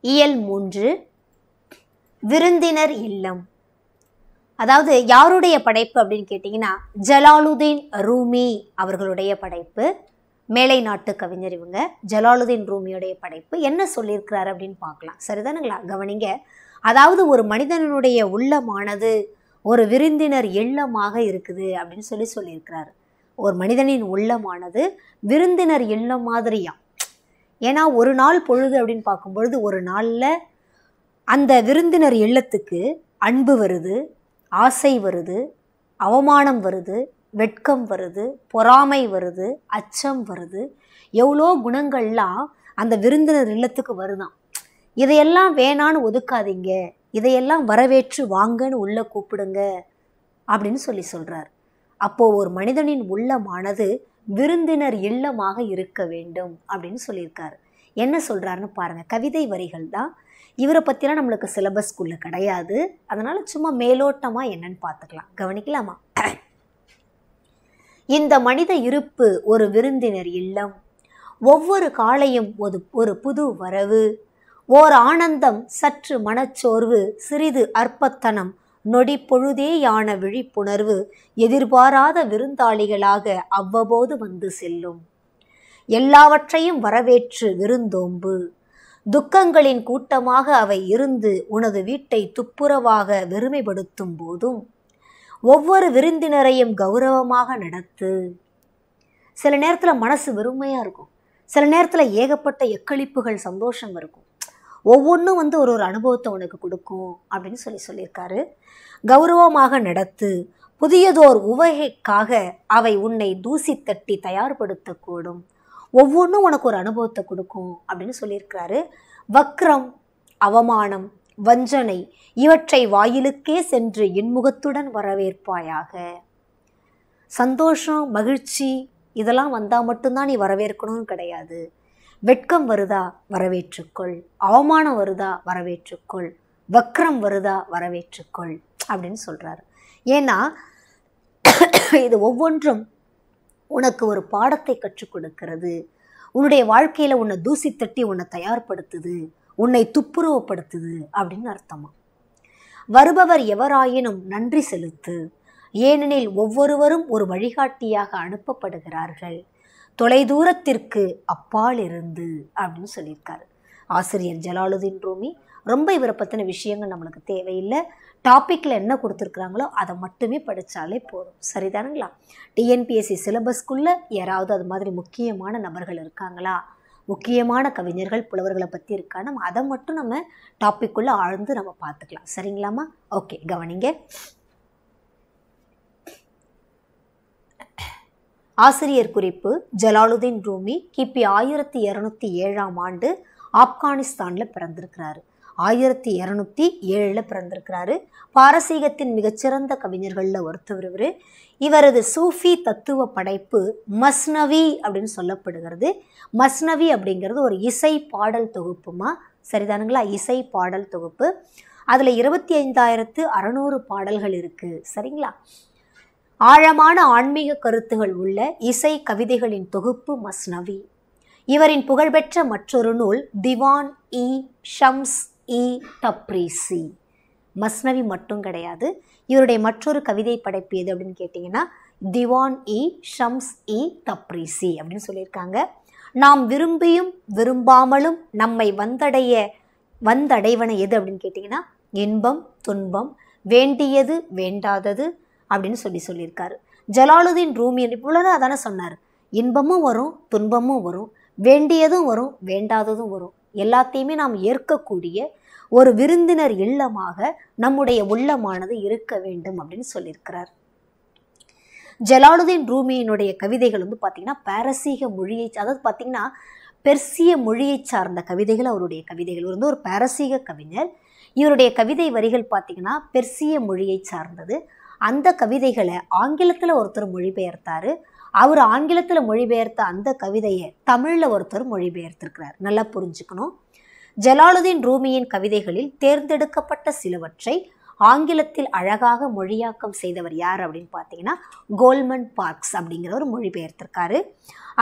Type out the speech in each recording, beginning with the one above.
இயல் 3 விருந்தினர் இல்லம். அதாவது யாருடைய படைப்பு அப்படின்னு கேட்டிங்கன்னா ஜலாலுதீன் ரூமி அவர்களுடைய படைப்பு. மேலை நாட்டு கவிஞர் இவங்க. ஜலாலுதீன் ரூமியுடைய படைப்பு. என்ன சொல்லியிருக்கிறாரு அப்படின்னு பார்க்கலாம். சரிதானுங்களா? கவனிங்க. அதாவது ஒரு மனிதனுடைய உள்ளமானது ஒரு விருந்தினர் இல்லமாக இருக்குது அப்படின்னு சொல்லியிருக்கிறாரு. ஒரு மனிதனின் உள்ளமானது விருந்தினர் இல்லம் மாதிரியா. ஏன்னா ஒரு நாள் பொழுது அப்படின்னு பார்க்கும்பொழுது ஒரு நாளில் அந்த விருந்தினர் இல்லத்துக்கு அன்பு வருது, ஆசை வருது, அவமானம் வருது, வெட்கம் வருது, பொறாமை வருது, அச்சம் வருது, எவ்வளோ குணங்கள்லாம் அந்த விருந்தினர் இல்லத்துக்கு வருதான். இதையெல்லாம் வேணான்னு ஒதுக்காதீங்க, இதையெல்லாம் வரவேற்று வாங்கன்னு உள்ள கூப்பிடுங்க அப்படின்னு சொல்கிறார். அப்போது ஒரு மனிதனின் உள்ளமானது விருந்தினர் இல்லமாக இருக்க வேண்டும் அப்படின்னு சொல்லியிருக்காரு. என்ன சொல்கிறாருன்னு பாருங்கள். கவிதை வரிகள் தான். இவரை பற்றிலாம் நம்மளுக்கு சிலபஸ்க்குள்ளே கிடையாது. அதனால் சும்மா மேலோட்டமாக என்னன்னு பார்த்துக்கலாம். கவனிக்கலாமா? இந்த மனித இருப்பு ஒரு விருந்தினர் இல்லம். ஒவ்வொரு காலையும் ஒரு புது வரவு, ஓர் ஆனந்தம், சற்று மனச்சோர்வு, சிறிது அற்பத்தனம், நொடி பொழுதேயான விழிப்புணர்வு எதிர்பாராத விருந்தாளிகளாக அவ்வப்போது வந்து செல்லும். எல்லாவற்றையும் வரவேற்று விருந்தோம்பு. துக்கங்களின் கூட்டமாக அவை இருந்து உனது வீட்டை துப்புரவாக வெறுமைப்படுத்தும் போதும் ஒவ்வொரு விருந்தினரையும் கௌரவமாக நடத்து. சில நேரத்தில் மனசு வெறுமையாக இருக்கும், சில நேரத்தில் ஏகப்பட்ட எக்களிப்புகள், சந்தோஷம் இருக்கும். ஒவ்வொன்றும் ஒரு அனுபவத்தை உனக்கு கொடுக்கும் அப்படின்னு சொல்லியிருக்காரு. கௌரவமாக நடத்து. புதியதோர் உவகைக்காக அவை உன்னை தூசி தட்டி தயார்படுத்தக்கூடும். ஒவ்வொன்றும் உனக்கு ஒரு அனுபவத்தை கொடுக்கும் அப்படின்னு சொல்லியிருக்கிறாரு. வக்ரம், அவமானம், வஞ்சனை இவற்றை வாயிலுக்கே சென்று இன்முகத்துடன் வரவேற்பாயாக. சந்தோஷம், மகிழ்ச்சி இதெல்லாம் வந்தால் மட்டும்தான் நீ வரவேற்கணும்னு கிடையாது. வெட்கம் வருதா வரவேற்றுக்கொள், அவமானம் வருதா வரவேற்றுக்கொள், வக்ரம் வருதா வரவேற்றுக்கொள் அப்படின்னு சொல்கிறாரு. ஏன்னா இது ஒவ்வொன்றும் உனக்கு ஒரு பாடத்தை கற்றுக் கொடுக்கிறது. உன்னுடைய வாழ்க்கையில் உன்னை தூசி தட்டி உன்னை தயார்படுத்துது, உன்னை துப்புரவுப்படுத்துது அப்படின்னு அர்த்தமா. வருபவர் எவராயினும் நன்றி செலுத்து, ஏனெனில் ஒவ்வொருவரும் ஒரு வழிகாட்டியாக அனுப்பப்படுகிறார்கள், தொலைதூரத்திற்கு அப்பால் இருந்து அப்படின்னு சொல்லியிருக்காரு ஆசிரியர் ஜலாலுதீன் ரூமி. ரொம்ப இவரை பற்றின விஷயங்கள் நம்மளுக்கு தேவையில்லை. டாப்பிக்கில் என்ன கொடுத்துருக்குறாங்களோ அதை மட்டுமே படித்தாலே போதும். சரிதானுங்களா? டிஎன்பிஎஸ்சி சிலபஸ்க்குள்ளே யாராவது அது மாதிரி முக்கியமான நபர்கள் இருக்காங்களா, முக்கியமான கவிஞர்கள், புலவர்களை பற்றி இருக்கா, நம்ம அதை மட்டும் நம்ம டாப்பிக்குள்ளே ஆழ்ந்து நம்ம பார்த்துக்கலாம். சரிங்களாமா? ஓகே, கவனிங்க. ஆசிரியர் குறிப்பு. ஜலாலுதீன் ரூமி கிபி 1207 ஆப்கானிஸ்தானில் பிறந்திருக்கிறாரு. 1207 பிறந்திருக்கிறாரு. பாரசீகத்தின் மிகச்சிறந்த கவிஞர்களில் ஒருத்தவர். இவரது சூஃபி தத்துவ படைப்பு மஸ்னவி அப்படின்னு சொல்லப்படுகிறது. மஸ்னவி அப்படிங்கிறது ஒரு இசை பாடல் தொகுப்புமா. சரிதானுங்களா? இசை பாடல் தொகுப்பு. அதில் 25,600 பாடல்கள் இருக்குது. சரிங்களா? ஆழமான ஆன்மீக கருத்துகள் உள்ள இசை கவிதைகளின் தொகுப்பு மஸ்னவி. இவரின் புகழ்பெற்ற மற்றொரு நூல் திவான் இ ஷம்ஸ் இ தப்ரீசி. மஸ்னவி மட்டும் கிடையாது, இவருடைய மற்றொரு கவிதை படைப்பு எது அப்படின்னு கேட்டிங்கன்னா திவான் இ ஷம்ஸ் இ தப்ரீசி அப்படின்னு சொல்லியிருக்காங்க. நாம் விரும்பியும் விரும்பாமலும் நம்மை வந்தடைவன எது அப்படின்னு கேட்டிங்கன்னா இன்பம், துன்பம், வேண்டியது, வேண்டாதது அப்படின்னு சொல்லியிருக்காரு. ஜலாலுதீன் ரூமி இவ்வளோ அதானே சொன்னார். இன்பமும் வரும், துன்பமும் வரும், வேண்டியதும் வரும், வேண்டாததும் வரும். எல்லாத்தையுமே நாம் ஏற்கக்கூடிய ஒரு விருந்தினர் இல்லமாக நம்முடைய உள்ளமானது இருக்க வேண்டும் அப்படின்னு சொல்லியிருக்கிறார். ஜலாலுதீன் ரூமியினுடைய கவிதைகள் பார்த்திங்கன்னா பாரசீக மொழியை, அதாவது பார்த்திங்கன்னா பெர்சிய மொழியை சார்ந்த கவிதைகள் அவருடைய கவிதைகள். ஒரு பாரசீக கவிஞர். இவருடைய கவிதை வரிகள் பார்த்திங்கன்னா பெர்சிய மொழியை சார்ந்தது. அந்த கவிதைகளை ஆங்கிலத்தில் ஒருத்தர் மொழிபெயர்த்தார். அவர் ஆங்கிலத்தில் மொழிபெயர்த்த அந்த கவிதையை தமிழில் ஒருத்தர் மொழிபெயர்த்திருக்கிறார். நல்லா புரிஞ்சுக்கணும். ஜலாலுதீன் ரூமியின் கவிதைகளில் தேர்ந்தெடுக்கப்பட்ட சிலவற்றை ஆங்கிலத்தில் அழகாக மொழியாக்கம் செய்தவர் யார் அப்படின்னு பார்த்தீங்கன்னா கோல்மன் பார்க்ஸ் அப்படிங்கிறவர் மொழிபெயர்த்திருக்காரு.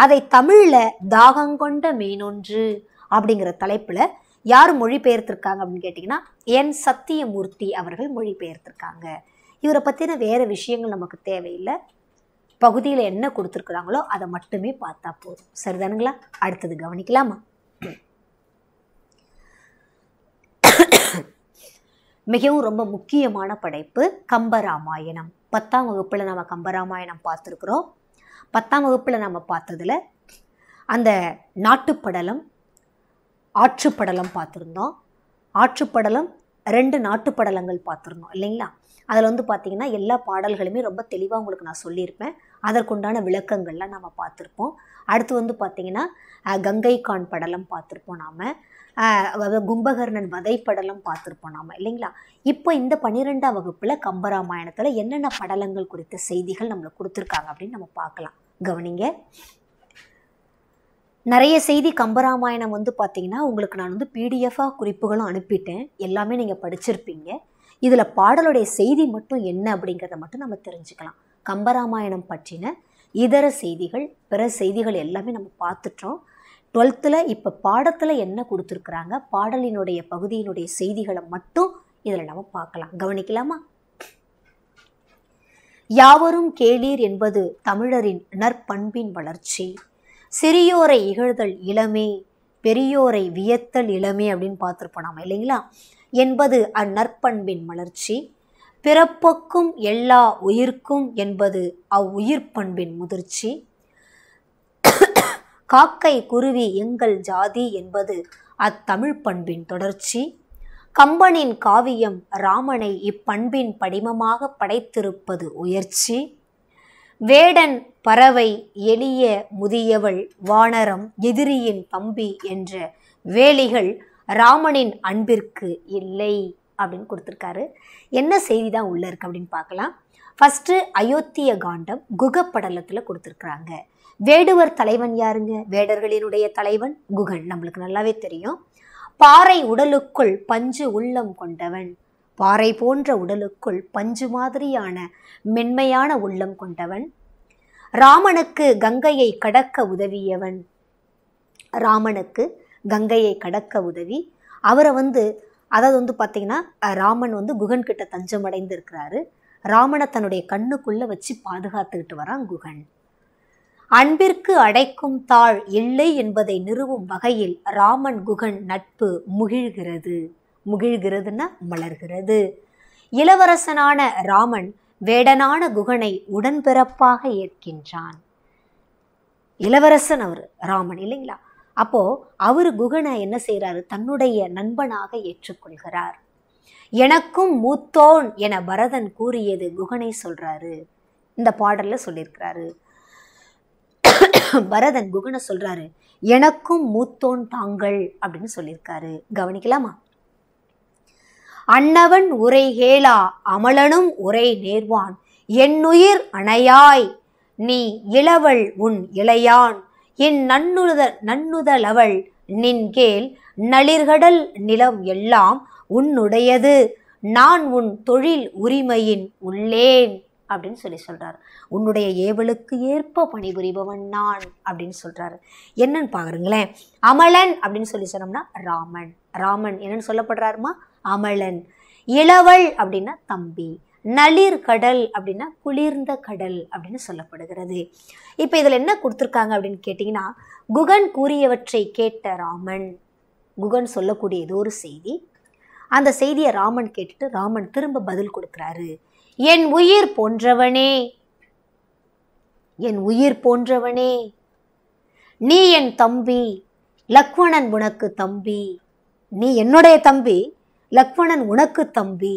அதை தமிழில் தாகங்கொண்ட மீனொன்று அப்படிங்கிற தலைப்பில் யார் மொழிபெயர்த்திருக்காங்க அப்படின்னு கேட்டிங்கன்னா என் சத்தியமூர்த்தி அவர்கள் மொழிபெயர்த்திருக்காங்க. இவரை பற்றின வேறு விஷயங்கள் நமக்கு தேவையில்லை. பகுதியில் என்ன கொடுத்துருக்குறாங்களோ அதை மட்டுமே பார்த்தா போதும். சரிதானுங்களா? அடுத்தது கவனிக்கலாமா? மிகவும் ரொம்ப முக்கியமான படைப்பு கம்பராமாயணம். 10ஆம் வகுப்பில் நம்ம கம்பராமாயணம் பார்த்துருக்குறோம். 10ஆம் வகுப்பில் நம்ம பார்த்ததில் அந்த நாட்டுப்படலம், ஆற்றுப்படலம் பார்த்துருந்தோம். ஆற்றுப்படலம் 2 நாட்டுப்படலங்கள் பார்த்துருந்தோம் இல்லைங்களா? அதில் வந்து பார்த்திங்கன்னா எல்லா பாடல்களுமே ரொம்ப தெளிவாக உங்களுக்கு நான் சொல்லியிருப்பேன். அதற்குண்டான விளக்கங்கள்லாம் நம்ம பார்த்துருப்போம். அடுத்து வந்து பார்த்திங்கன்னா கங்கைகான் படலம் பார்த்துருப்போம் நாம். கும்பகர்ணன் வதைப்படலம் பார்த்துருப்போம் நாம் இல்லைங்களா? இப்போ இந்த 12ஆம் வகுப்பில் கம்பராமாயணத்தில் என்னென்ன படலங்கள் குறித்த செய்திகள் நம்மளுக்கு கொடுத்துருக்காங்க அப்படின்னு நம்ம பார்க்கலாம். கவனிங்க. நிறைய செய்தி கம்பராமாயணம் வந்து பார்த்திங்கன்னா உங்களுக்கு நான் வந்து பிடிஎஃபாக குறிப்புகளும் அனுப்பிட்டேன். எல்லாமே நீங்கள் படிச்சிருப்பீங்க. இதில் பாடலுடைய செய்தி மட்டும் என்ன அப்படிங்கிறத மட்டும் நம்ம தெரிஞ்சுக்கலாம். கம்பராமாயணம் பற்றின இதர செய்திகள், பிற செய்திகள் எல்லாமே நம்ம பார்த்துட்டோம். 12th இப்போ பாடத்தில் என்ன கொடுத்துருக்குறாங்க, பாடலினுடைய பகுதியினுடைய செய்திகளை மட்டும் இதில் நம்ம பார்க்கலாம். கவனிக்கலாமா? யாவரும் கேளீர் என்பது தமிழரின் நற்பண்பின் வளர்ச்சி. சிறியோரை இகழ்தல் இளமே, பெரியோரை வியத்தல் இளமே அப்படின்னு பார்த்துருப்போம் நாம இல்லைங்களா? என்பது அந்நற்பண்பின் மலர்ச்சி. பிறப்புக்கும் எல்லா உயிர்க்கும் என்பது அவ்வுயிர் பண்பின் முதிர்ச்சி. காக்கை குருவி எங்கள் ஜாதி என்பது அத்தமிழ் பண்பின் தொடர்ச்சி. கம்பனின் காவியம் ராமனை இப்பண்பின் படிமமாக படைத்திருப்பது உயர்ச்சி. வேடன் பறவை எளிய முதியவள் வானரம் எதிரியின் தம்பி என்ற வேலிகள் ராமனின் அன்பிற்கு இல்லை அப்படின்னு கொடுத்துருக்காரு. என்ன செய்தி தான் உள்ள இருக்கு அப்படின்னு பார்க்கலாம். ஃபர்ஸ்ட் அயோத்திய காண்டம் குகப்படலத்தில் கொடுத்துருக்குறாங்க. வேடுவர் தலைவன் யாருங்க? வேடர்களினுடைய தலைவன் குகன், நம்மளுக்கு நல்லாவே தெரியும். பாறை உடலுக்குள் பஞ்சு உள்ளம் கொண்டவன், பாறை போன்ற உடலுக்குள் பஞ்சு மாதிரியான மென்மையான உள்ளம் கொண்டவன். ராமனுக்கு கங்கையை கடக்க உதவியவன், ராமனுக்கு கங்கையை கடக்க உதவி. அவரை அதாவது பார்த்தீங்கன்னா ராமன் குகன் கிட்ட தஞ்சம் அடைந்து இருக்கிறாரு. ராமனை தன்னுடைய கண்ணுக்குள்ள வச்சு பாதுகாத்துக்கிட்டு வரான் குகன். அன்பிற்கு அடைக்கும் தாழ் இல்லை என்பதை நிறுவும் வகையில் ராமன் குகன் நட்பு முகிழ்கிறது. முகிழ்கிறதுன்னா மலர்கிறது. இளவரசனான ராமன் வேடனான குகனை உடன்பிறப்பாக ஏற்கின்றான். இளவரசன் அவர் ராமன் இல்லைங்களா? அப்போ அவரு குகனை என்ன செய்யறாரு? தன்னுடைய நண்பனாக ஏற்றுக்கொள்கிறார். எனக்கும் மூத்தோன் என பரதன் கூறியது குகனை சொல்றாரு. இந்த பாடல்ல சொல்லியிருக்கிறாரு. பரதன் குகனை சொல்றாரு, எனக்கும் மூத்தோன் தாங்கள் அப்படின்னு சொல்லியிருக்காரு. கவனிக்கலாமா? அன்னவன் உரை கேளா அமலனும் உரை நேர்வான், என்னுயிர் அணையாய் நீ இளவள் உன் இளையான், என் நன்னுதலவள் நின்கேள் நளிர்கடல் நிலம் எல்லாம் உன்னுடையது, நான் உன் தொழில் உரிமையின் உள்ளேன் அப்படின்னு சொல்றாரு. உன்னுடைய ஏவலுக்கு ஏற்ப பணிபுரிபவன் நான் அப்படின்னு சொல்றாரு. என்னன்னு பாருங்களேன். அமலன் அப்படின்னு சொன்னோம்னா ராமன். ராமன் என்னன்னு சொல்லப்படுறாருமா? அமலன். இளவள் அப்படின்னா தம்பி. நளிர் கடல் அப்படின்னா குளிர்ந்த கடல் அப்படின்னு சொல்லப்படுகிறது. இப்போ இதில் என்ன கொடுத்துருக்காங்க அப்படின்னு கேட்டிங்கன்னா, குகன் கூறியவற்றை கேட்ட ராமன், குகன் சொல்லக்கூடிய ஏதோ ஒரு செய்தி, அந்த செய்தியை ராமன் கேட்டுட்டு ராமன் திரும்ப பதில் கொடுக்குறாரு. என் உயிர் போன்றவனே, என் உயிர் போன்றவனே, நீ என் தம்பி, லக்வணன் உனக்கு தம்பி. நீ என்னுடைய தம்பி, லக்வணன் உனக்கு தம்பி.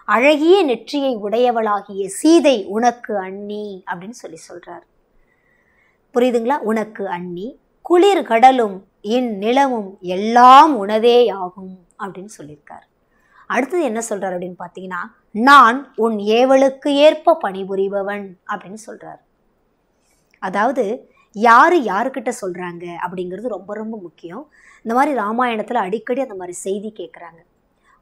அழகிய நெற்றியை உடையவளாகிய சீதை உனக்கு அண்ணி அப்படின்னு சொல்றார். புரியுதுங்களா? உனக்கு அண்ணி. குளிர் கடலும் என் நிலமும் எல்லாம் உனதே ஆகும் அப்படின்னு சொல்லியிருக்காரு. அடுத்தது என்ன சொல்றாரு அப்படின்னு பார்த்தீங்கன்னா, நான் உன் ஏவலுக்கு ஏற்ப பணிபுரிபவன் அப்படின்னு சொல்றாரு. அதாவது யாரு யாருக்கிட்ட சொல்றாங்க அப்படிங்கிறது ரொம்ப ரொம்ப முக்கியம். இந்த மாதிரி ராமாயணத்துல அடிக்கடி அந்த மாதிரி செய்தி கேட்குறாங்க.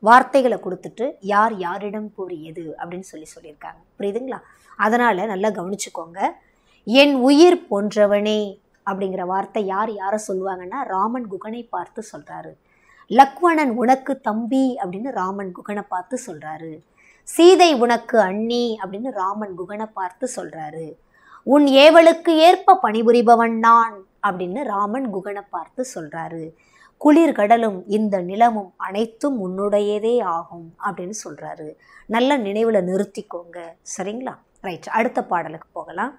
வார்த்தைகளை கொடுத்துட்டு யார் யாரிடம் கூறியது அப்படின்னு சொல்லியிருக்காங்க. புரியுதுங்களா? அதனால நல்லா கவனிச்சுக்கோங்க. என் உயிர் போன்றவனே அப்படிங்கிற வார்த்தை யார் யாரை சொல்லுவாங்கன்னா ராமன் குகனை பார்த்து சொல்றாரு. லக்வணன் உனக்கு தம்பி அப்படின்னு ராமன் குகனை பார்த்து சொல்றாரு. சீதை உனக்கு அண்ணி அப்படின்னு ராமன் குகனை பார்த்து சொல்றாரு. உன் ஏவலுக்கு ஏற்ப பணிபுரிபவன் நான் அப்படின்னு ராமன் குகனை பார்த்து சொல்றாரு. குளிர்கடலும் இந்த நிலமும் அனைத்தும் உன்னுடையதே ஆகும் அப்படின்னு சொல்றாரு. நல்ல நினைவுல நிறுத்திக்கோங்க, சரிங்களா? ரைட், அடுத்த பாடலுக்கு போகலாம்.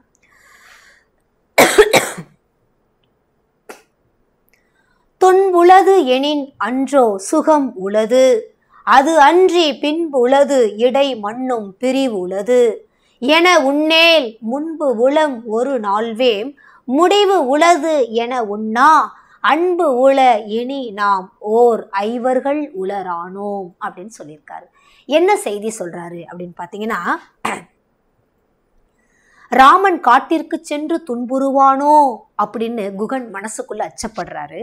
துன்புளது எனின் அன்றோ சுகம் உளது, அது அன்றி பின்புளது இடை மண்ணும் பிரிவுளது என உன்னேல் முன்பு உளம் ஒரு நாள்வேம் முடிவு உளது என உண்ணா அன்பு உள இனி நாம் ஓர் ஐவர்கள் உளரானோம் அப்படின்னு சொல்லியிருக்காரு. என்ன செய்தி சொல்றாரு அப்படின்னு பார்த்தீங்கன்னா, ராமன் காட்டிற்கு சென்று துன்புறுவானோ அப்படின்னு குகன் மனசுக்குள்ள அச்சப்படுறாரு.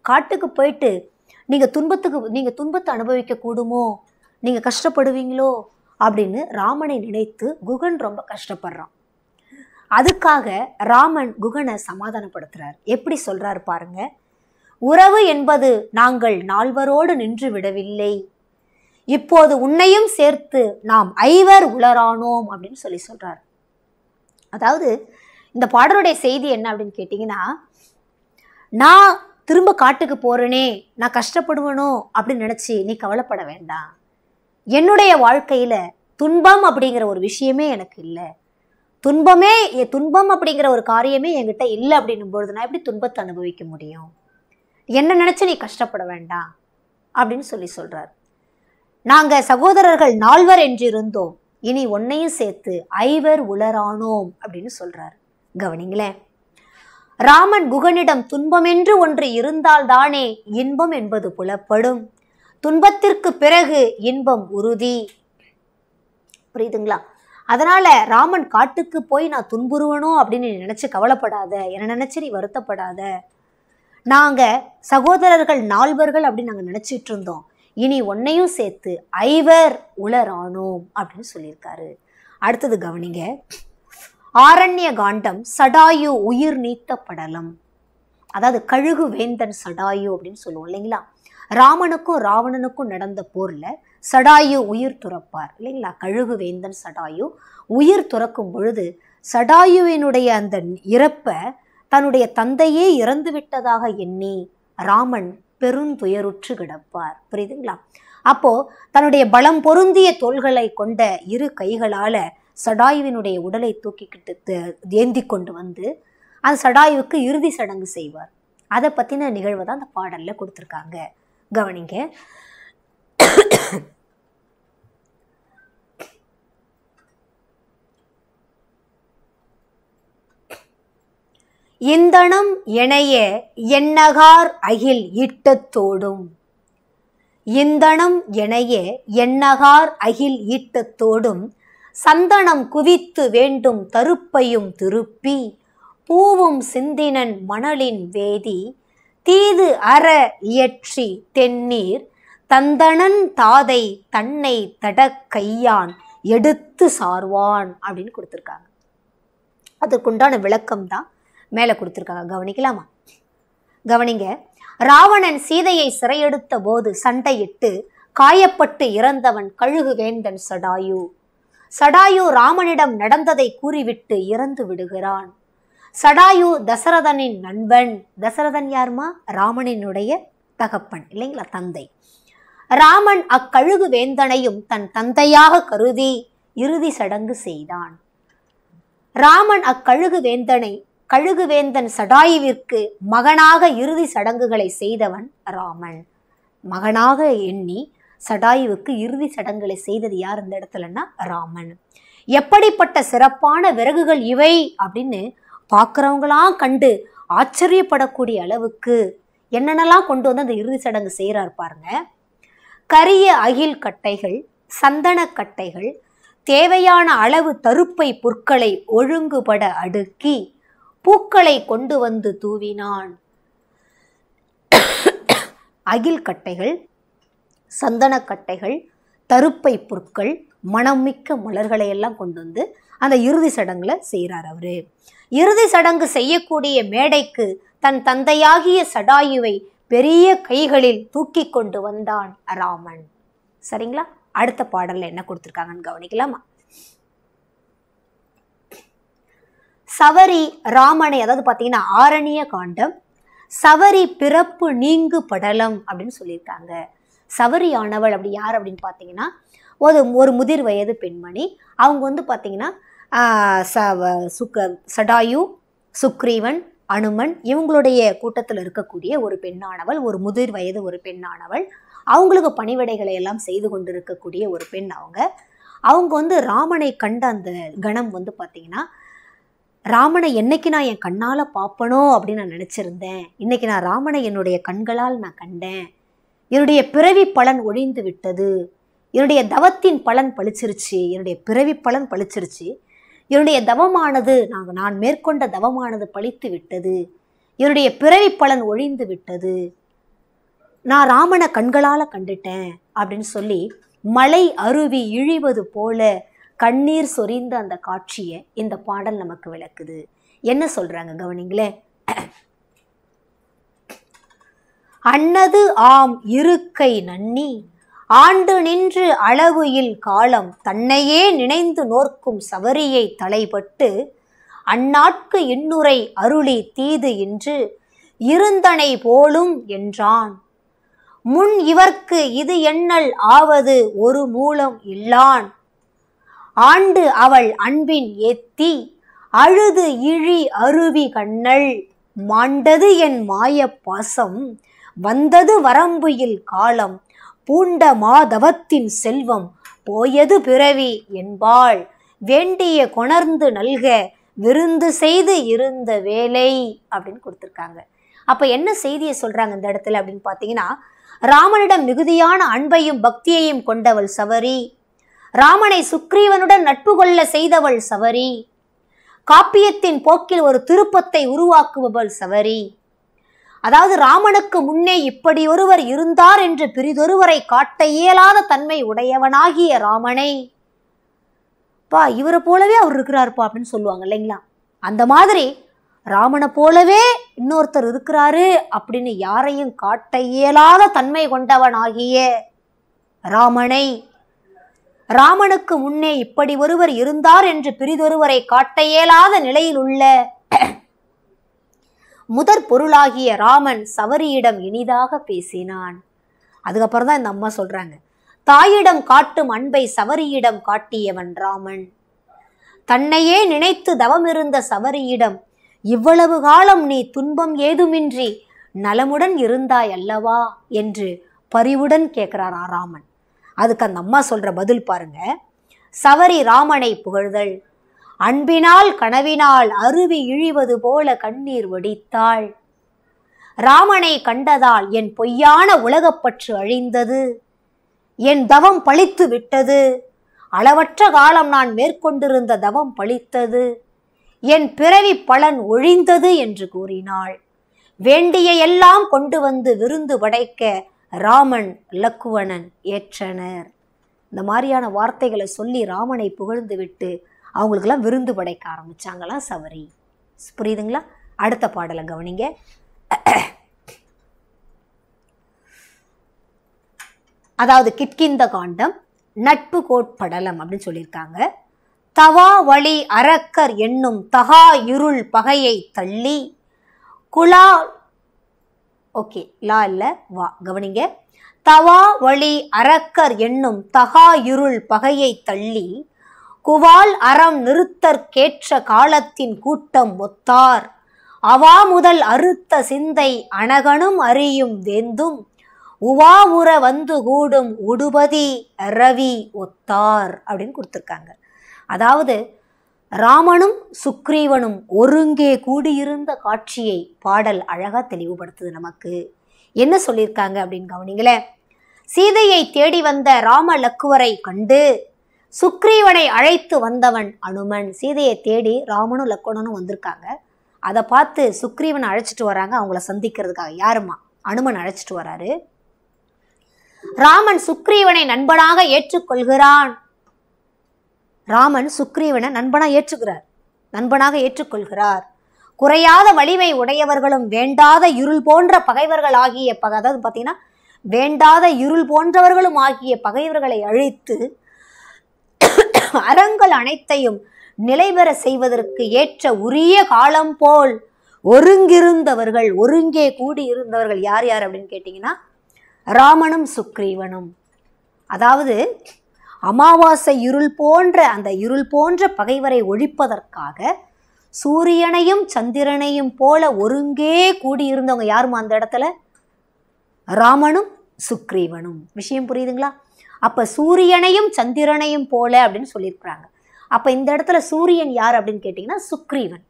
காட்டுக்கு போயிட்டு நீங்க துன்பத்தை அனுபவிக்க கூடுமோ, நீங்க கஷ்டப்படுவீங்களோ அப்படின்னு ராமனை நினைத்து குகன் ரொம்ப கஷ்டப்படுறான். அதுக்காக ராமன் குகனை சமாதானப்படுத்துறார். எப்படி சொல்றாரு பாருங்க. உறவு என்பது நாங்கள் நால்வரோடு நின்று விடவில்லை, இப்போது உன்னையும் சேர்த்து நாம் ஐவர் உளரானோம் அப்படின்னு சொல்றார். அதாவது இந்த பாடலுடைய செய்தி என்ன அப்படின்னு கேட்டீங்கன்னா, நான் திரும்ப காட்டுக்கு போறேனே, நான் கஷ்டப்படுவனோ அப்படின்னு நினைச்சு நீ கவலைப்பட வேண்டாம். என்னுடைய வாழ்க்கையில துன்பம் அப்படிங்கிற ஒரு விஷயமே எனக்கு இல்லை. துன்பம் அப்படிங்கிற ஒரு காரியமே என்கிட்ட இல்லை அப்படின்னும் பொழுது நான் எப்படி துன்பத்தை அனுபவிக்க முடியும்? என்ன நினைச்சு நீ கஷ்டப்பட வேண்டாம் அப்படின்னு சொல்றார். நாங்க சகோதரர்கள் 4 என்று இருந்தோம், இனி உன்னையும் சேர்த்து ஐவர் உளரானோம் அப்படின்னு சொல்றார். கவனிங்களேன், ராமன் குகனிடம் துன்பம் என்று ஒன்று இருந்தால்தானே இன்பம் என்பது புலப்படும், துன்பத்திற்கு பிறகு இன்பம் உறுதி. புரியுதுங்களா? அதனால ராமன் காட்டுக்கு போய் நான் துன்புறுவனோ அப்படின்னு நீ நினைச்சு கவலைப்படாத, என்ன நினைச்சு நீ வருத்தப்படாத. நாங்க சகோதரர்கள் 4 அப்படின்னு நாங்க நினைச்சிட்டு இருந்தோம், இனி உன்னையும் சேர்த்து ஐவர் உளரானோம் அப்படின்னு சொல்லியிருக்காரு. அடுத்தது கவனிங்க. ஆரண்ய காண்டம் சடாயு உயிர் நீத்த படலம். அதாவது கழுகு வேந்தன் சடாயு அப்படின்னு சொல்லுவோம் இல்லைங்களா? ராமனுக்கும் ராவணனுக்கும் நடந்த போர்ல சடாயு உயிர் துறப்பார் இல்லைங்களா? கழுகு வேந்தன் சடாயு உயிர் துறக்கும் பொழுது சடாயுவினுடைய அந்த இறப்ப தன்னுடைய தந்தையே இறந்து விட்டதாக எண்ணி ராமன் பெருந்துயருற்று கிடப்பார். புரியுதுங்களா? அப்போ தன்னுடைய பலம் பொருந்திய தோள்களை கொண்ட 2 கைகளால சடாயுவினுடைய உடலை தூக்கிக்கிட்டு ஏந்தி கொண்டு வந்து அந்த சடாயுவுக்கு இறுதி சடங்கு செய்வார். அதை பத்தின நிகழ்வை தான் அந்த பாடல்ல கொடுத்துருக்காங்க. கவனிங்க. இந்தனம் எனைய எண்ணகார் அகில் ஈட்டத்தோடும், இந்தனம் எனைய எண்ணகார் அகில் ஈட்டத்தோடும் சந்தனம் குவித்து வேண்டும் தருப்பையும் திருப்பி பூவும் சிந்தினன் மணலின் வேதி தீது அற இயற்றி தென்னீர் தந்தனன் தாதை தன்னை தடக்கையான் எடுத்து சார்வான் அப்படின்னு கொடுத்துருக்காங்க. அதுக்குண்டான விளக்கம் தான் மேலே கொடுத்துருக்காங்க. கவனிக்கலாமா? கவனிங்க. ராவணன் சீதையை சிறையெடுத்த போது சண்டையிட்டு காயப்பட்டு இறந்தவன் கழுகு வேந்தன் சடாயு. சடாயு ராமனிடம் நடந்ததை கூறிவிட்டு இறந்து விடுகிறான். சடாயு தசரதனின் நண்பன். தசரதன் யாருமா? ராமனினுடைய தகப்பன் இல்லைங்களா? தந்தை. ராமன் அக்கழுகு வேந்தனையும் தன் தந்தையாக கருதி இறுதி சடங்கு செய்தான். ராமன் கழுகு வேந்தன் சடாயுவிற்கு மகனாக இறுதி சடங்குகளை செய்தவன் ராமன். மகனாக எண்ணி சடாயுவுக்கு இறுதி சடங்குகளை செய்தது யார் இந்த இடத்துலன்னா ராமன். எப்படிப்பட்ட சிறப்பான விறகுகள் இவை அப்படின்னு பார்க்குறவங்களாம் கண்டு ஆச்சரியப்படக்கூடிய அளவுக்கு என்னென்னலாம் கொண்டு வந்து அந்த இறுதி சடங்கு செய்கிறார் பாருங்க. கரிய அகில் கட்டைகள், சந்தன கட்டைகள், தேவையான அளவு தருப்பை புற்களை ஒழுங்குபட அடுக்கி பூக்களை கொண்டு வந்து தூவினான். அகில் கட்டைகள், சந்தனக்கட்டைகள், தருப்பை புற்கள், மணமிக்க மலர்களை எல்லாம் கொண்டு வந்து அந்த இறுதி சடங்குல செய்கிறார் அவரு. இறுதி சடங்கு செய்யக்கூடிய மேடைக்கு தன் தந்தையாகிய சடாயுவை பெரிய கைகளில் தூக்கி கொண்டு வந்தான் ராமன். சரிங்களா? அடுத்த பாடல்ல என்ன கொடுத்திருக்காங்கன்னு கவனிக்கலாமா? சவரி ராமனை, அதாவது பாத்தீங்கன்னா ஆரண்ய காண்டம், சவரி பிறப்பு நீங்கு படலம் அப்படின்னு சொல்லியிருக்காங்க. சவரியானவள் அப்படி யார் அப்படின்னு பார்த்தீங்கன்னா ஒரு முதிர் வயது பெண்மணி. அவங்க வந்து பார்த்தீங்கன்னா சடாயு, சுக்ரீவன், அனுமன் இவங்களுடைய கூட்டத்தில் இருக்கக்கூடிய ஒரு பெண்ணானவள், ஒரு முதிர் வயது ஒரு பெண்ணானவள். அவங்களுக்கு பணிவிடைகளை எல்லாம் செய்து கொண்டு இருக்கக்கூடிய ஒரு பெண் அவங்க வந்து ராமனை கண்ட அந்த கணம் வந்து பார்த்தீங்கன்னா, ராமனை என்னைக்கு நான் என் கண்ணால் பார்ப்பனோ அப்படின்னு நான் நினச்சிருந்தேன், இன்னைக்கு நான் ராமனை என்னுடைய கண்களால் நான் கண்டேன், என்னுடைய பிறவி பலன் ஒழிந்து விட்டது, என்னுடைய தவத்தின் பலன் பழிச்சிருச்சு, என்னுடைய பிறவி பலன் பழிச்சிருச்சு, என்னுடைய தவமானது நான் மேற்கொண்ட தவமானது பழித்து விட்டது, என்னுடைய பிறவி பலன் ஒழிந்து விட்டது, நான் ராமனை கண்களால் கண்டுட்டேன் அப்படின்னு சொல்லி மலை அருவி இழிவது போல கண்ணீர் சொரிந்த அந்த காட்சியை இந்த பாடல் நமக்கு விளக்குது. என்ன சொல்றாங்க கவனிங்களே. அன்னது ஆம் இருக்கை நன்னி ஆண்டு நின்று அளவு இல் காலம் தன்னையே நினைந்து நோர்க்கும் சவரியை தலைப்பட்டு அந்நாட்கு இன்னுரை அருளி தீது என்று இருந்தனை போலும் என்றான். முன் இவர்க்கு இது எண்ணல் ஆவது ஒரு மூலம் இல்லான். ஆண்டு அவள் அன்பின் ஏத்தி அழுது இழி அருவி கண்ணல் மாண்டது என் மாய பாசம் வந்தது வரம்புயில் காலம் பூண்ட மாதவத்தின் செல்வம் போயது பிறவி என்பாள் வேண்டிய கொணர்ந்து நல்க விருந்து செய்து இருந்த வேலை அப்படின்னு கொடுத்துருக்காங்க. அப்ப என்ன செய்தியை சொல்றாங்க இந்த இடத்துல அப்படின்னு பார்த்தீங்கன்னா, ராமனிடம் மிகுதியான அன்பையும் பக்தியையும் கொண்டவள் சவரி, ராமனை சுக்ரீவனுடன் நட்பு கொள்ள செய்தவள் சவரி, காப்பியத்தின் போக்கில் ஒரு திருப்பத்தை உருவாக்குபவள் சவரி. அதாவது ராமனுக்கு முன்னே இப்படி ஒருவர் இருந்தார் என்று பிரிதொருவரை காட்ட இயலாத தன்மை உடையவனாகிய ராமனை, இவரை போலவே அவர் இருக்கிறாருப்பா அப்படின்னு சொல்லுவாங்க இல்லைங்களா, அந்த மாதிரி ராமனை போலவே இன்னொருத்தர் இருக்கிறாரு அப்படின்னு யாரையும் காட்ட இயலாத தன்மை கொண்டவனாகிய ராமனை, ராமனுக்கு முன்னே இப்படி ஒருவர் இருந்தார் என்று பிரிதொருவரை காட்ட இயலாத நிலையில் உள்ள முதற் பொருளாகிய ராமன் சவரியிடம் இனிதாக பேசினான். அதுக்கப்புறம் தான் இந்த அம்மா சொல்றாங்க, தாயிடம் காட்டும் அன்பை சவரியிடம் காட்டியவன் ராமன். தன்னையே நினைத்து தவமிருந்த சவரியிடம் இவ்வளவு காலம் நீ துன்பம் ஏதுமின்றி நலமுடன் இருந்தாய் அல்லவா என்று பரிவுடன் கேட்கிறாரா ராமன். அதுக்கு அந்த அம்மா சொல்ற பதில் பாருங்க. சவரி ராமனை புகழ்தல், அன்பினால் கனவினால் அருவி இழிவது போல கண்ணீர் வடித்தாள். ராமனை கண்டதால் என் பொய்யான உலகப்பற்று அழிந்தது, என் தவம் பழித்து விட்டது, அளவற்ற காலம் நான் மேற்கொண்டிருந்த தவம் பழித்தது, என் பிறவி பலன் ஒழிந்தது என்று கூறினாள். வேண்டிய எல்லாம் கொண்டு வந்து விருந்து படைக்க ராமன் லக்குவணன் ஏற்றனர். இந்த மாதிரியான வார்த்தைகளை சொல்லி ராமனை புகழ்ந்து விட்டு அவங்களுக்கெல்லாம் விருந்து படைக்க ஆரம்பிச்சாங்களாம் சவரி. புரியுதுங்களா? அடுத்த பாடலை கவனிங்க. அதாவது கிட்கிந்த காண்டம் நட்பு கோட்படலம் அப்படின்னு சொல்லியிருக்காங்க. தவா வழி அரக்கர் என்னும் தகா இருள் பகையை தள்ளி குலா லா இல்ல வா கவனிங்க. தவா வழி அரக்கர் என்னும் தகா இருள் பகையை தள்ளி குவால் அறம் நிறுத்தற்கேற்ற காலத்தின் கூட்டம் ஒத்தார் அவா முதல் அறுத்த சிந்தை அனகனும் அறியும் வேந்தும் உவா உற வந்து கூடும் உடுபதி ரவி ஒத்தார் அப்படின்னு கொடுத்துருக்காங்க. அதாவது ராமனும் சுக்ரீவனும் ஒருங்கே கூடியிருந்த காட்சியை பாடல் அழகா தெளிவுபடுத்துது. நமக்கு என்ன சொல்லியிருக்காங்க அப்படின்னு கவனிங்களே. சீதையை தேடி வந்த ராம லக்குவரை கண்டு சுக்ரீவனை அழைத்து வந்தவன் அனுமன். சீதையை தேடி ராமனும் லக்குவனும் வந்திருக்காங்க. அதை பார்த்து சுக்ரீவனை அழைச்சிட்டு வராங்க அவங்கள சந்திக்கிறதுக்காக. யாருமா? அனுமன் அழைச்சிட்டு வராரு. ராமன் சுக்ரீவனை நண்பனாக ஏற்றுக்கொள்கிறான். ராமன் சுக்ரீவனை நண்பனாக ஏற்றுக்கிறார். குறையாத வலிமை உடையவர்களும் வேண்டாத இருள் போன்ற பகைவர்கள் ஆகிய அதாவது பார்த்தீங்கன்னா வேண்டாத இருள் போன்றவர்களும் ஆகிய பகைவர்களை அழித்து அறங்கள் அனைத்தையும் நிலைபெற செய்வதற்கு ஏற்ற உரிய காலம் போல் ஒருங்கிருந்தவர்கள், ஒருங்கே கூடி இருந்தவர்கள் யார் யார் அப்படின்னு கேட்டீங்கன்னா ராமனும் சுக்ரீவனும். அதாவது அமாவாசை இருள் போன்ற அந்த இருள் போன்ற பகைவரை ஒழிப்பதற்காக சூரியனையும் சந்திரனையும் போல ஒருங்கே கூடியிருந்தவங்க யாருமா அந்த இடத்துல? ராமனும் சுக்ரீவனும். விஷயம் புரியுதுங்களா? அப்ப சூரியனையும் சந்திரனையும் போல அப்படின்னு சொல்லியிருக்கிறாங்க. அப்ப இந்த இடத்துல சூரியன் யார் அப்படின்னு கேட்டீங்கன்னா சுக்ரீவன்,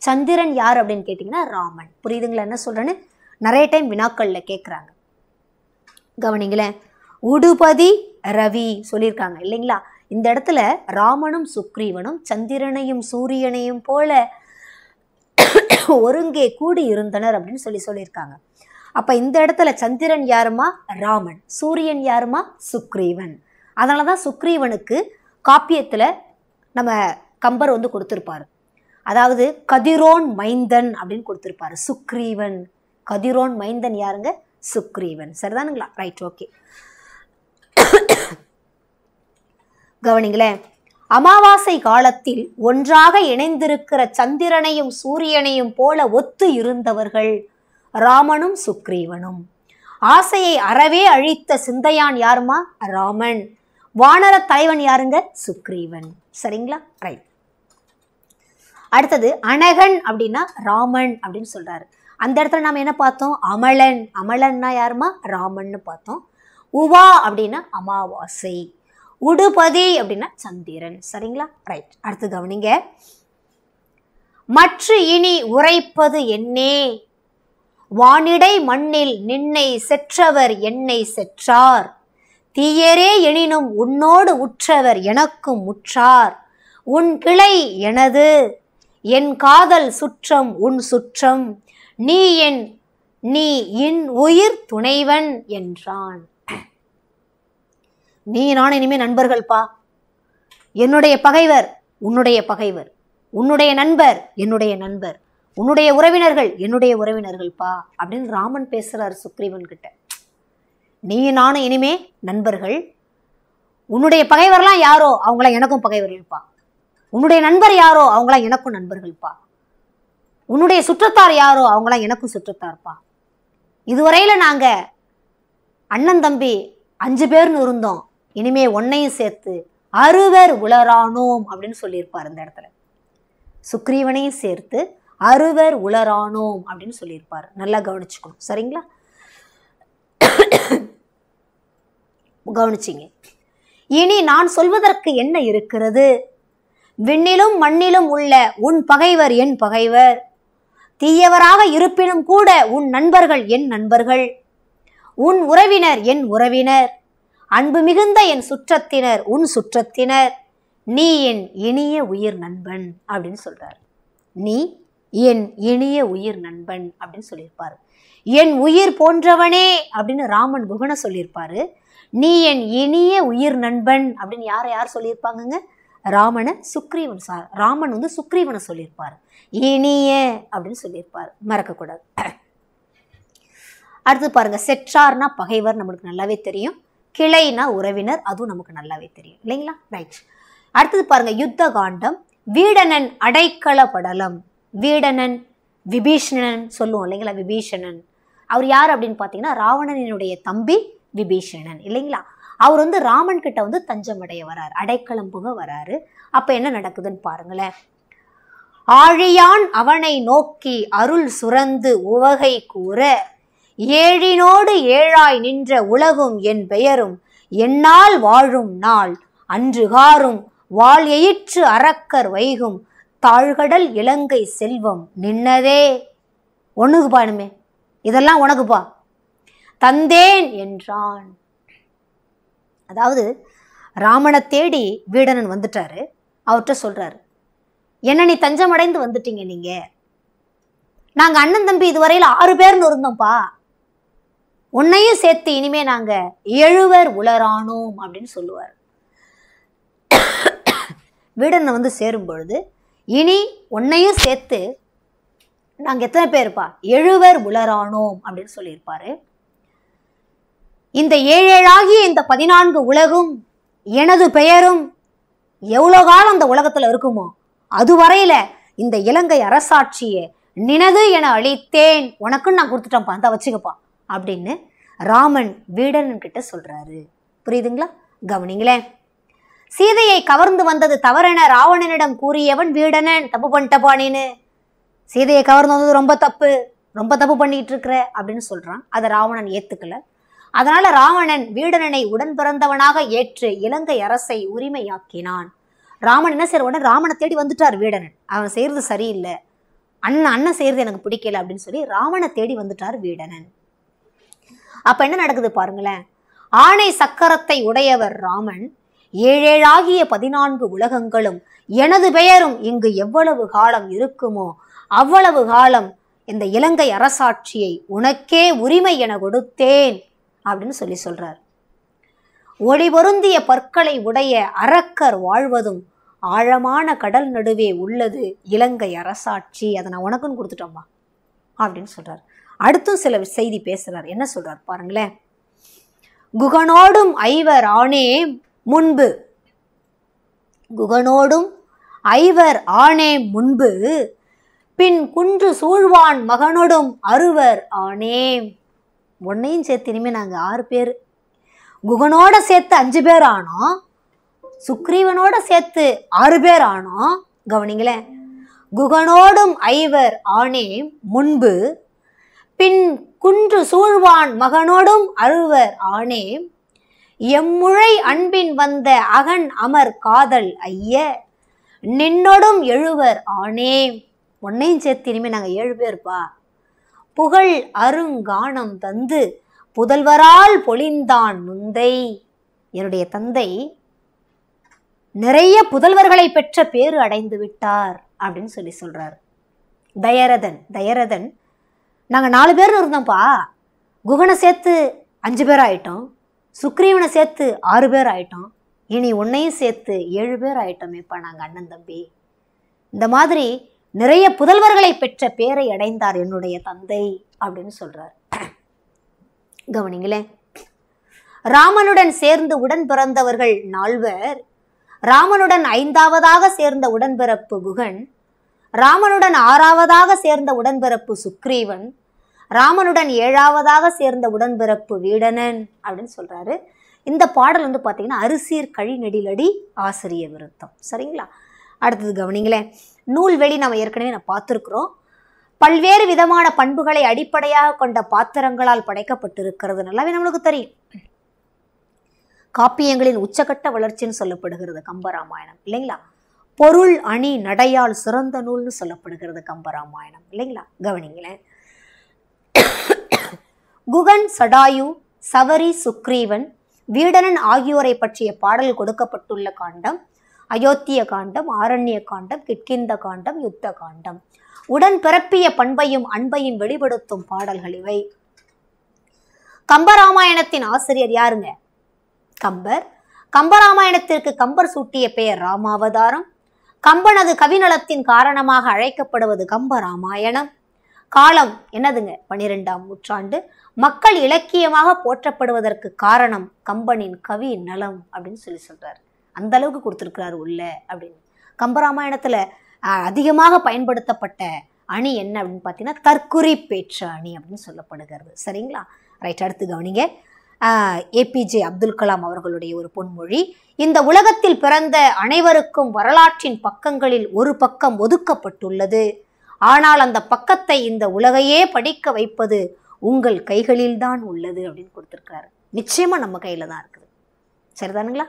சந்திரன் யார் அப்படின்னு கேட்டீங்கன்னா ராமன். புரியுதுங்களா என்ன சொல்றேன்னு? நிறைய டைம் வினாக்கள்ல கேட்குறாங்க, கவனிங்களேன். உடுபதி ரவி சொல்லியிருக்காங்க இல்லைங்களா? இந்த இடத்துல ராமனும் சுக்ரீவனும் சந்திரனையும் சூரியனையும் போல ஒருங்கே கூடி இருந்தனர் அப்படின்னு சொல்லியிருக்காங்க. அப்ப இந்த இடத்துல சந்திரன் யாருமா? ராமன். சூரியன் யாருமா? சுக்ரீவன். அதனாலதான் சுக்ரீவனுக்கு காப்பியத்துல நம்ம கம்பர் கொடுத்திருப்பாரு. அதாவது கதிரோன் மைந்தன் அப்படின்னு கொடுத்திருப்பாரு. சுக்ரீவன், கதிரோன் மைந்தன் யாருங்க? சுக்ரீவன். சரிதானுங்களா? Right, okay. கவனிங்களேன். அமாவாசை காலத்தில் ஒன்றாக இணைந்திருக்கிற சந்திரனையும் சூரியனையும் போல ஒத்து இருந்தவர்கள் ராமனும் சுக்ரீவனும். ஆசையை அறவே அழித்த சிந்தையான் யாருமா? ராமன். வானர தலைவன் யாருங்க? சுக்ரீவன். சரிங்களா? ரைட். அடுத்தது அனகன் அப்படின்னா ராமன் அப்படின்னு சொல்றாரு. அந்த இடத்துல நாம என்ன பார்த்தோம்? அமலன். அமலன்னா யாருமா? ராமன்னு பார்த்தோம். உவா அப்படின்னா அமாவாசை. உடுபதி அப்படின்னா சந்திரன். சரிங்களா? ரைட். அடுத்து கவனிங்க. மற்ற இனி உரைப்பது என்னே, வானிடை மண்ணில் நின்னை செற்றவர் என்னை செற்றார், தீயரே எனினும் உன்னோடு உற்றவர் எனக்கும் உற்றார், உன் கிளை எனது, என் காதல் சுற்றம் உன் சுற்றம், நீ என் உயிர் துணைவன் என்றான். நீ நான் இனிமே நண்பர்கள்பா. என்னுடைய பகைவர் உன்னுடைய பகைவர், உன்னுடைய நண்பர் என்னுடைய நண்பர், உன்னுடைய உறவினர்கள் என்னுடைய உறவினர்கள்பா அப்படின்னு ராமன் பேசுறாரு சுக்ரீவன் கிட்ட. நீ நானும் இனிமே நண்பர்கள். உன்னுடைய பகைவர்லாம் யாரோ அவங்களாம் எனக்கும் பகைவர்கள்பா. உன்னுடைய நண்பர் யாரோ அவங்களாம் எனக்கும் நண்பர்கள்பா. உன்னுடைய சுற்றத்தார் யாரோ அவங்களாம் எனக்கும் சுற்றத்தார்ப்பா. இதுவரையில நாங்க அண்ணன் தம்பி 5 பேர்னு இருந்தோம், இனிமே ஒன்னையும் சேர்த்து 60 உளரானோம் அப்படின்னு சொல்லியிருப்பார். இந்த இடத்துல சுக்ரீவனையும் சேர்த்து 60 உளரானோம் அப்படின்னு சொல்லியிருப்பார். நல்லா கவனிச்சுக்கணும். சரிங்களா? கவனிச்சிங்க. இனி நான் சொல்வதற்கு என்ன இருக்கிறது? விண்ணிலும் மண்ணிலும் உள்ள உன் பகைவர் என் பகைவர், தீயவராக இருப்பினும் கூட உன் நண்பர்கள் என் நண்பர்கள், உன் உறவினர் என் உறவினர், அன்பு மிகுந்த என் சுற்றத்தினர் உன் சுற்றத்தினர், நீ என் இனிய உயிர் நண்பன் அப்படின்னு சொல்றார். நீ என் இனிய உயிர் நண்பன் அப்படின்னு சொல்லியிருப்பாரு. என் உயிர் போன்றவனே அப்படின்னு ராமன் குகனை சொல்லியிருப்பாரு. நீ என் இனிய உயிர் நண்பன் அப்படின்னு யார் சொல்லியிருப்பாங்கங்க? ராமனை சுக்ரீவன் ராமன் சுக்ரீவனை சொல்லியிருப்பாரு. இனிய அப்படின்னு சொல்லியிருப்பாரு, மறக்கக்கூடாது. அடுத்து பாருங்க, செற்றார்னா பகைவர் நம்மளுக்கு நல்லாவே தெரியும், கிளைனா உறவினர், அதுவும் நமக்கு நல்லாவே தெரியும் இல்லைங்களா? ரைட். அடுத்தது பாருங்க, யுத்த காண்டம். வீடனன் அடைக்கல படலம். வீடனன் விபீஷணன் சொல்லுவோம் இல்லைங்களா? விபீஷணன் அவர் யார் அப்படின்னு பார்த்தீங்கன்னா ராவணனுடைய தம்பி விபீஷணன் இல்லைங்களா? அவர் ராமன் கிட்ட தஞ்சம் அடைய வராரு, அடைக்கலம் புக வராரு. அப்ப என்ன நடக்குதுன்னு பாருங்களேன். ஆழியான் அவனை நோக்கி அருள் சுரந்து உவகை கூற, ஏழினோடு ஏழாய் நின்ற உலகும் என் பெயரும் என்னால் வாழும் நாள் அன்றுகாரும் வாழ் எயிற்று அரக்கர் வைகும் தாழ்கடல் இலங்கை செல்வம் நின்னதே. ஒண்ணுக்கு பானுமே, இதெல்லாம் உனக்குப்பா தந்தேன் என்றான். அதாவது ராமனை தேடி வீடனன் வந்துட்டாரு. அவர்கிட்ட சொல்றாரு, என்ன நீ தஞ்சம் அடைந்து வந்துட்டீங்க, நீங்க நாங்க அண்ணன் தம்பி இதுவரையில 6 பேர்னு இருந்தோம்ப்பா, உன்னையும் சேர்த்து இனிமே நாங்க 7 உளரானோம் அப்படின்னு சொல்லுவார். வீடனை சேரும் பொழுது இனி உன்னையும் சேர்த்து நாங்க எத்தனை பேருப்பா? 7 உளரானோம் அப்படின்னு சொல்லியிருப்பாரு. இந்த 7 இந்த 14 உலகும் எனது பெயரும் எவ்வளோ காலம் அந்த உலகத்துல இருக்குமோ அதுவரையில இந்த இலங்கை அரசாட்சியை நினது என அளித்தேன், உனக்குன்னு நான் கொடுத்துட்டேன்ப்பா, அந்த வச்சுக்கப்பா அப்படின்னு ராமன் வீடனன் கிட்ட சொல்றாரு. புரியுதுங்களா? கவனிங்களேன். சீதையை கவர்ந்து வந்தது தவறென ராவணனிடம் கூறியவன் வீடனன். தப்பு பண்ணிட்டப்பா நீனு, சீதையை கவர்ந்து வந்தது ரொம்ப தப்பு பண்ணிட்டு இருக்கிற அப்படின்னு சொல்றான். அதை ராவணன் ஏத்துக்கல. அதனால ராவணன் வீடனனை உடன் பிறந்தவனாக ஏற்று இலங்கை அரசை உரிமையாக்கினான். ராமன் என்ன செய்யற உடனே ராமனை தேடி வந்துட்டார் வீடனன். அவன் செய்யறது சரியில்லை, அண்ணன் செய்யறது எனக்கு பிடிக்கல அப்படின்னு சொல்லி ராவனை தேடி வந்துட்டார் வீடனன். அப்ப என்ன நடக்குது பாருங்களேன். ஆணை சக்கரத்தை உடையவர் ராமன், 7 14 உலகங்களும் எனது பெயரும் இங்கு எவ்வளவு காலம் இருக்குமோ அவ்வளவு காலம் இந்த இலங்கை அரசாட்சியை உனக்கே உரிமை என கொடுத்தேன் அப்படின்னு சொல்றார். ஒளி பொருந்திய பற்களை உடைய அரக்கர் வாழ்வதும் ஆழமான கடல் நடுவே உள்ளது இலங்கை அரசாட்சி, அதை நான் உனக்குன்னு கொடுத்துட்டோம்மா அப்படின்னு சொல்றார். அடுத்தும் சில செய்தி பேசுறார். என்ன சொல்றார் பாருங்களேன். குகனோடும் 5 ஆனே முன்பு, குகனோடும் 5 ஆனே முன்பு, பின் குன்று சூழ்வான் மகனோடும் 6 ஆனே. ஒன்னையும் சேர்த்து இனிமே நாங்க 6 பேர். குகனோட சேர்த்து 5 பேர் ஆனோம், சுக்ரீவனோட சேர்த்து 6 பேர் ஆனோம். கவனிங்களேன். குகனோடும் 5 ஆனே முன்பு, பின் குன்று சூழ்வான் மகனோடும் 6 ஆனே. எம்முழை அன்பின் வந்த அகன் அமர் காதல் ஐய, நின்னோடும் 7 ஆனே. ஒன்னையும் சேர்த்து இனிமே நாங்க 7 பேர்ப்பா. புகழ் அருங்கானம் தந்து புதல்வரால் பொழிந்தான் முந்தை. என்னுடைய தந்தை நிறைய புதல்வர்களை பெற்ற பேரு அடைந்து விட்டார் அப்படின்னு சொல்றார். தயரதன் நாங்க 4 பேர் இருந்தோம்ப்பா, குகனை சேர்த்து 5 பேர் ஆயிட்டோம், சுக்ரீவனை சேர்த்து 6 பேர் ஆயிட்டோம், இனி உன்னையும் சேர்த்து 7 பேர் ஆயிட்டோமேப்பா நாங்க அண்ணன் தம்பி. இந்த மாதிரி நிறைய புதல்வர்களை பெற்ற பேரை அடைந்தார் என்னுடைய தந்தை அப்படின்னு சொல்றார். கவனிங்களேன். ராமனுடன் சேர்ந்து உடன் பிறந்தவர்கள் 4. ராமனுடன் 5ஆவதாக சேர்ந்த உடன்பிறப்பு குகன், ராமனுடன் 6ஆவதாக சேர்ந்த உடன்பிறப்பு சுக்ரீவன், ராமனுடன் 7ஆவதாக சேர்ந்த உடன்பிறப்பு வீடனன் அப்படின்னு சொல்றாரு. இந்த பாடல் வந்து பார்த்தீங்கன்னா அரிசீர் கழி நெடிலடி ஆசிரிய விருத்தம். சரிங்களா? அடுத்தது கவனிங்களேன். நூல்வெளி நம்ம ஏற்கனவே பார்த்துருக்குறோம். பல்வேறு விதமான பண்புகளை அடிப்படையாக கொண்ட பாத்திரங்களால் படைக்கப்பட்டிருக்கிறது. நல்லாவே நம்மளுக்கு தெரியும். காப்பியங்களின் உச்சகட்ட வளர்ச்சின்னு சொல்லப்படுகிறது கம்பராமாயணம் இல்லைங்களா? பொருள் அணி நடையால் சிறந்த நூல்னு சொல்லப்படுகிறது கம்பராமாயணம் இல்லைங்களா? கவனிங்களேன். குகன், சடாயு, சவரி, சுக்ரீவன், வீடனன் ஆகியோரை பற்றிய பாடல் கொடுக்கப்பட்டுள்ள காண்டம் அயோத்திய காண்டம், ஆரண்ய காண்டம், கிட்கிந்த காண்டம், யுத்த காண்டம். உடன் பிறப்பிய பண்பையும் அன்பையும் வெளிப்படுத்தும் பாடல்கள் இவை. கம்பராமாயணத்தின் ஆசிரியர் யாருங்க? கம்பர். கம்பராமாயணத்திற்கு கம்பர் சூட்டிய பெயர் ராமாவதாரம். கம்பனது கவிநலத்தின் காரணமாக அழைக்கப்படுவது கம்பராமாயணம். காலம் என்னதுங்க? 12ஆம் நூற்றாண்டு. மக்கள் இலக்கியமாக போற்றப்படுவதற்கு காரணம் கம்பனின் கவி நலம் அப்படின்னு சொல்றாரு. அந்த அளவுக்கு கொடுத்துருக்கிறாரு உள்ள அப்படின்னு. கம்பராமாயணத்துல அதிகமாக பயன்படுத்தப்பட்ட அணி என்ன அப்படின்னு பார்த்தீங்கன்னா தற்குறி பேற்ற அணி அப்படின்னு சொல்லப்படுகிறது. சரிங்களா? ரைட். அடுத்து கவனிங்க. ஏபிஜே அப்துல் கலாம் அவர்களுடைய ஒரு பொன்மொழி. இந்த உலகத்தில் பிறந்த அனைவருக்கும் வரலாற்றின் பக்கங்களில் ஒரு பக்கம் ஒதுக்கப்பட்டுள்ளது. ஆனால் அந்த பக்கத்தை இந்த உலகையே படிக்க வைப்பது உங்கள் கைகளில் தான் உள்ளது அப்படின்னு கொடுத்துருக்காரு. நிச்சயமா நம்ம கையில தான் இருக்குது. சரிதானுங்களா?